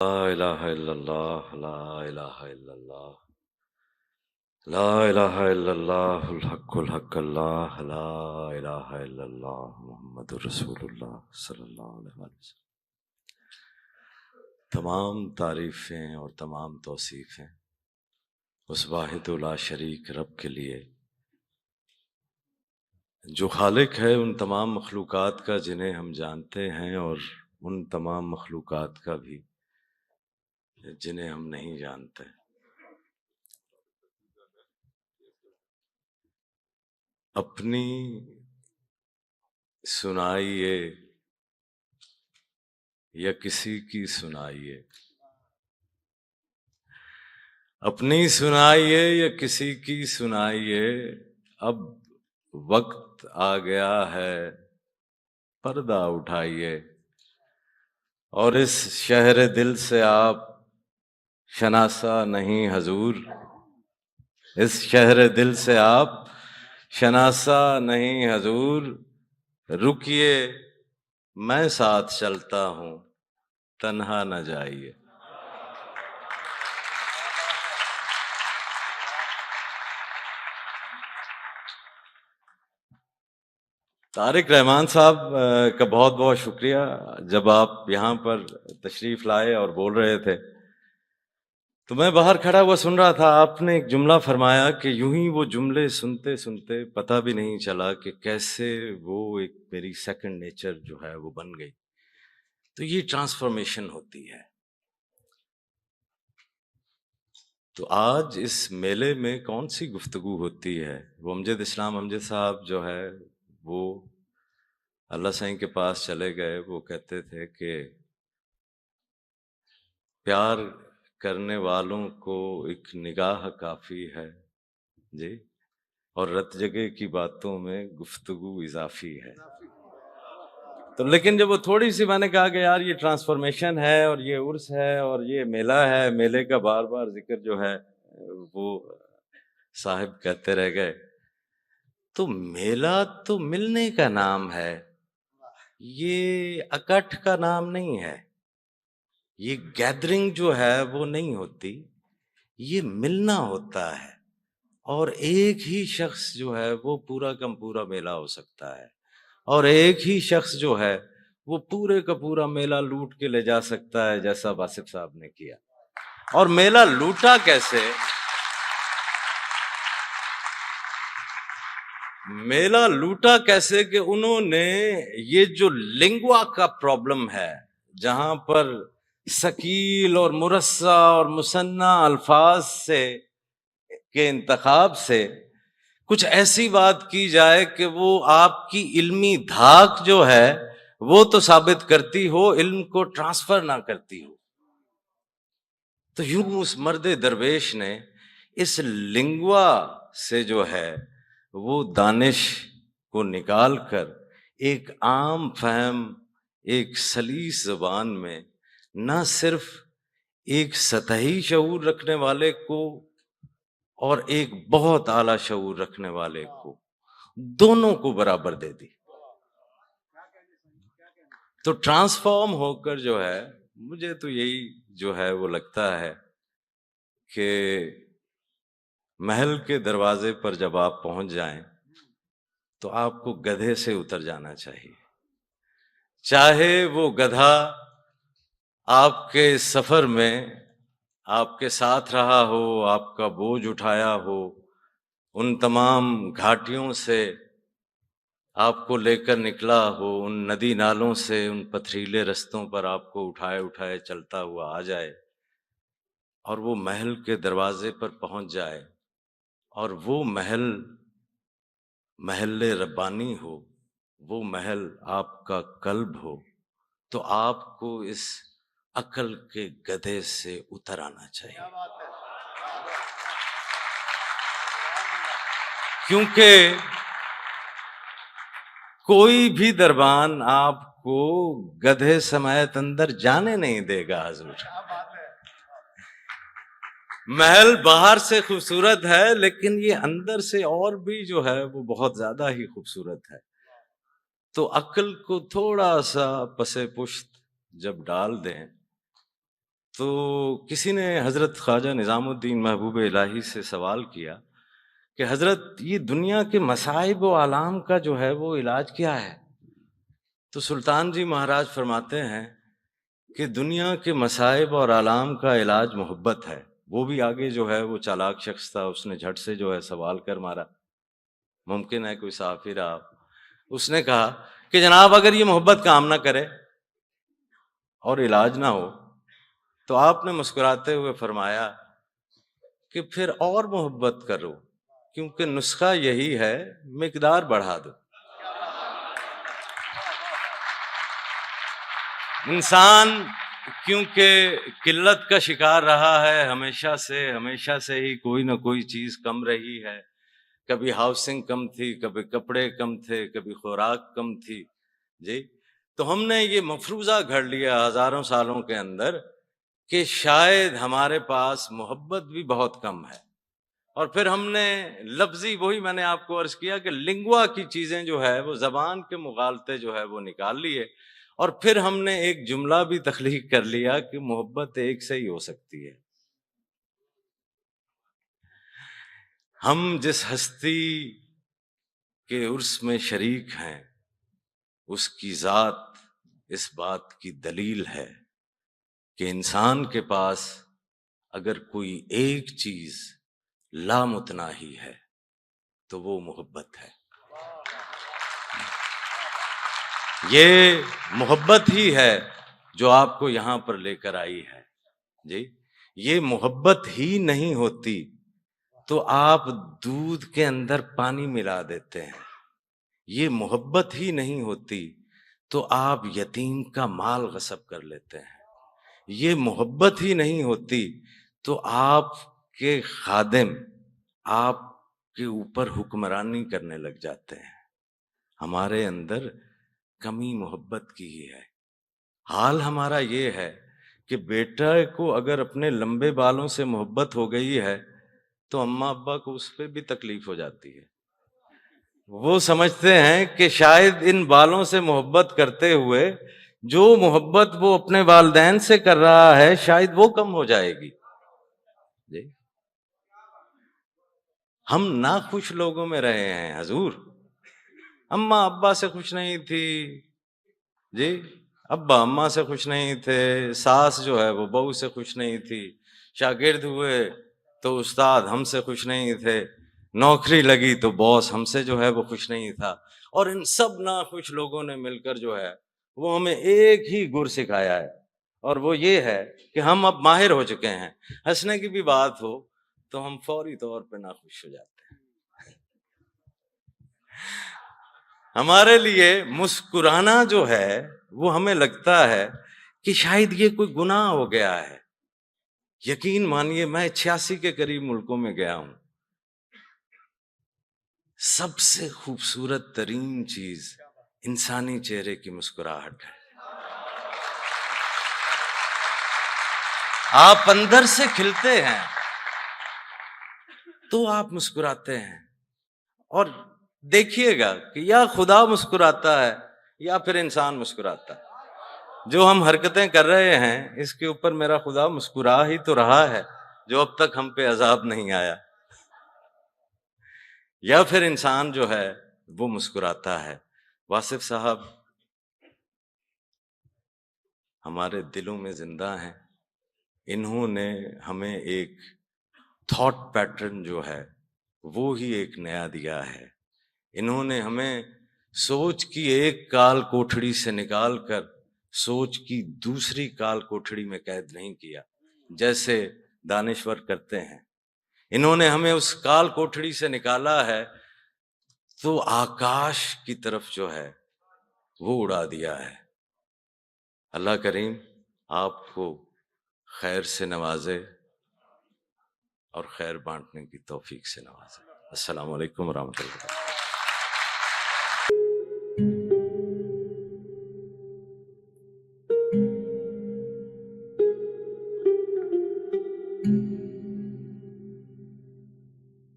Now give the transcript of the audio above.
لا الہ الا اللہ، لا الہ الا اللہ، لا الہ الا اللہ، الحق الحق اللہ، لا الہ الا اللہ، محمد رسول اللہ صلی اللہ علیہ وسلم۔ تمام تعریفیں اور تمام توصیفیں اس واحد لا شریک رب کے لیے جو خالق ہے ان تمام مخلوقات کا جنہیں ہم جانتے ہیں، اور ان تمام مخلوقات کا بھی جنہیں ہم نہیں جانتے۔ اپنی سنائیے یا کسی کی سنائیے، اپنی سنائیے یا کسی کی سنائیے، اب وقت آ گیا ہے پردہ اٹھائیے، اور اس شہر دل سے آپ شناسا نہیں حضور، اس شہر دل سے آپ شناسا نہیں حضور، رکیے میں ساتھ چلتا ہوں تنہا نہ جائیے۔ طارق رحمان صاحب کا بہت بہت شکریہ۔ جب آپ یہاں پر تشریف لائے اور بول رہے تھے تو میں باہر کھڑا ہوا سن رہا تھا، آپ نے ایک جملہ فرمایا کہ یوں ہی وہ جملے سنتے سنتے پتہ بھی نہیں چلا کہ کیسے وہ ایک میری سیکنڈ نیچر جو ہے وہ بن گئی۔ تو یہ ٹرانسفارمیشن ہوتی ہے۔ تو آج اس میلے میں کون سی گفتگو ہوتی ہے؟ وہ امجد اسلام امجد صاحب جو ہے وہ اللہ سائیں کے پاس چلے گئے، وہ کہتے تھے کہ پیار کرنے والوں کو ایک نگاہ کافی ہے جی، اور رت جگہ کی باتوں میں گفتگو اضافی ہے۔ تو لیکن جب وہ تھوڑی سی میں نے کہا کہ یار یہ ٹرانسفارمیشن ہے اور یہ عرس ہے اور یہ میلہ ہے، میلے کا بار بار ذکر جو ہے وہ صاحب کہتے رہ گئے، تو میلہ تو ملنے کا نام ہے، یہ اکٹھ کا نام نہیں ہے، یہ گیدرنگ جو ہے وہ نہیں ہوتی، یہ ملنا ہوتا ہے۔ اور ایک ہی شخص جو ہے وہ پورا کا پورا میلہ ہو سکتا ہے، اور ایک ہی شخص جو ہے وہ پورے کا پورا میلہ لوٹ کے لے جا سکتا ہے، جیسا باسف صاحب نے کیا۔ اور میلہ لوٹا کیسے؟ میلہ لوٹا کیسے کہ انہوں نے یہ جو لنگوا کا پرابلم ہے، جہاں پر ثقیل اور مرصع اور مثنیٰ الفاظ سے کے انتخاب سے کچھ ایسی بات کی جائے کہ وہ آپ کی علمی دھاک جو ہے وہ تو ثابت کرتی ہو، علم کو ٹرانسفر نہ کرتی ہو۔ تو یوں اس مرد درویش نے اس لنگوا سے جو ہے وہ دانش کو نکال کر ایک عام فہم، ایک سلیس زبان میں نہ صرف ایک سطحی شعور رکھنے والے کو اور ایک بہت اعلیٰ شعور رکھنے والے کو، دونوں کو برابر دے دی۔ تو ٹرانسفارم ہو کر جو ہے، مجھے تو یہی جو ہے وہ لگتا ہے کہ محل کے دروازے پر جب آپ پہنچ جائیں تو آپ کو گدھے سے اتر جانا چاہیے، چاہے وہ گدھا آپ کے سفر میں آپ کے ساتھ رہا ہو، آپ کا بوجھ اٹھایا ہو، ان تمام گھاٹیوں سے آپ کو لے کر نکلا ہو، ان ندی نالوں سے، ان پتھریلے رستوں پر آپ کو اٹھائے اٹھائے چلتا ہوا آ جائے، اور وہ محل کے دروازے پر پہنچ جائے، اور وہ محل محل ربانی ہو، وہ محل آپ کا قلب ہو، تو آپ کو اس عقل کے گدھے سے اتر آنا چاہیے۔ کیونکہ کوئی بھی دربان آپ کو گدھے سمیت اندر جانے نہیں دے گا حضور۔ محل باہر سے خوبصورت ہے، لیکن یہ اندر سے اور بھی جو ہے وہ بہت زیادہ ہی خوبصورت ہے۔ تو عقل کو تھوڑا سا پس پشت جب ڈال دیں تو کسی نے حضرت خواجہ نظام الدین محبوب الہی سے سوال کیا کہ حضرت یہ دنیا کے مصائب و آلام کا جو ہے وہ علاج کیا ہے؟ تو سلطان جی مہاراج فرماتے ہیں کہ دنیا کے مصائب اور آلام کا علاج محبت ہے۔ وہ بھی آگے جو ہے وہ چالاک شخص تھا، اس نے جھٹ سے جو ہے سوال کر مارا، ممکن ہے کوئی صحافی رہا، اس نے کہا کہ جناب اگر یہ محبت کام نہ کرے اور علاج نہ ہو تو آپ نے مسکراتے ہوئے فرمایا کہ پھر اور محبت کرو، کیونکہ نسخہ یہی ہے، مقدار بڑھا دو۔ انسان کیونکہ قلت کا شکار رہا ہے ہمیشہ سے ہی کوئی نہ کوئی چیز کم رہی ہے، کبھی ہاؤسنگ کم تھی، کبھی کپڑے کم تھے، کبھی خوراک کم تھی، جی تو ہم نے یہ مفروضہ گھڑ لیا ہزاروں سالوں کے اندر کہ شاید ہمارے پاس محبت بھی بہت کم ہے، اور پھر ہم نے لفظی وہی میں نے آپ کو عرض کیا کہ لنگوا کی چیزیں جو ہے وہ زبان کے مغالطے جو ہے وہ نکال لیے، اور پھر ہم نے ایک جملہ بھی تخلیق کر لیا کہ محبت ایک سے ہی ہو سکتی ہے۔ ہم جس ہستی کے عرس میں شریک ہیں اس کی ذات اس بات کی دلیل ہے کہ انسان کے پاس اگر کوئی ایک چیز لامتناہی ہے تو وہ محبت ہے۔ یہ محبت ہی ہے جو آپ کو یہاں پر لے کر آئی ہے، جی یہ محبت ہی نہیں ہوتی تو آپ دودھ کے اندر پانی ملا دیتے ہیں، یہ محبت ہی نہیں ہوتی تو آپ یتیم کا مال غصب کر لیتے ہیں، یہ محبت ہی نہیں ہوتی تو آپ کے خادم آپ کے اوپر حکمرانی کرنے لگ جاتے ہیں۔ ہمارے اندر کمی محبت کی ہی ہے۔ حال ہمارا یہ ہے کہ بیٹا کو اگر اپنے لمبے بالوں سے محبت ہو گئی ہے تو اماں ابا کو اس پہ بھی تکلیف ہو جاتی ہے، وہ سمجھتے ہیں کہ شاید ان بالوں سے محبت کرتے ہوئے جو محبت وہ اپنے والدین سے کر رہا ہے شاید وہ کم ہو جائے گی، جی ہم ناخوش لوگوں میں رہے ہیں حضور، اماں ابا سے خوش نہیں تھی، جی ابا اماں سے خوش نہیں تھے، ساس جو ہے وہ بہو سے خوش نہیں تھی، شاگرد ہوئے تو استاد ہم سے خوش نہیں تھے، نوکری لگی تو باس ہم سے جو ہے وہ خوش نہیں تھا، اور ان سب ناخوش لوگوں نے مل کر جو ہے وہ ہمیں ایک ہی گر سکھایا ہے، اور وہ یہ ہے کہ ہم اب ماہر ہو چکے ہیں، ہنسنے کی بھی بات ہو تو ہم فوری طور پہ ناخوش ہو جاتے ہیں۔ ہمارے لیے مسکرانا جو ہے وہ ہمیں لگتا ہے کہ شاید یہ کوئی گناہ ہو گیا ہے۔ یقین مانیے میں 86 کے قریب ملکوں میں گیا ہوں، سب سے خوبصورت ترین چیز انسانی چہرے کی مسکراہٹ ہے۔ آپ اندر سے کھلتے ہیں تو آپ مسکراتے ہیں، اور دیکھیے گا کہ یا خدا مسکراتا ہے یا پھر انسان مسکراتا ہے۔ جو ہم حرکتیں کر رہے ہیں اس کے اوپر میرا خدا مسکرا ہی تو رہا ہے جو اب تک ہم پہ عذاب نہیں آیا، یا پھر انسان جو ہے وہ مسکراتا ہے۔ واصف صاحب ہمارے دلوں میں زندہ ہیں، انہوں نے ہمیں ایک تھاٹ پیٹرن جو ہے وہ ہی ایک نیا دیا ہے، انہوں نے ہمیں سوچ کی ایک کال کوٹھڑی سے نکال کر سوچ کی دوسری کال کوٹھڑی میں قید نہیں کیا جیسے دانشور کرتے ہیں، انہوں نے ہمیں اس کال کوٹھڑی سے نکالا ہے تو آکاش کی طرف جو ہے وہ اڑا دیا ہے۔ اللہ کریم آپ کو خیر سے نوازے اور خیر بانٹنے کی توفیق سے نوازے۔ السلام علیکم ورحمۃ اللہ۔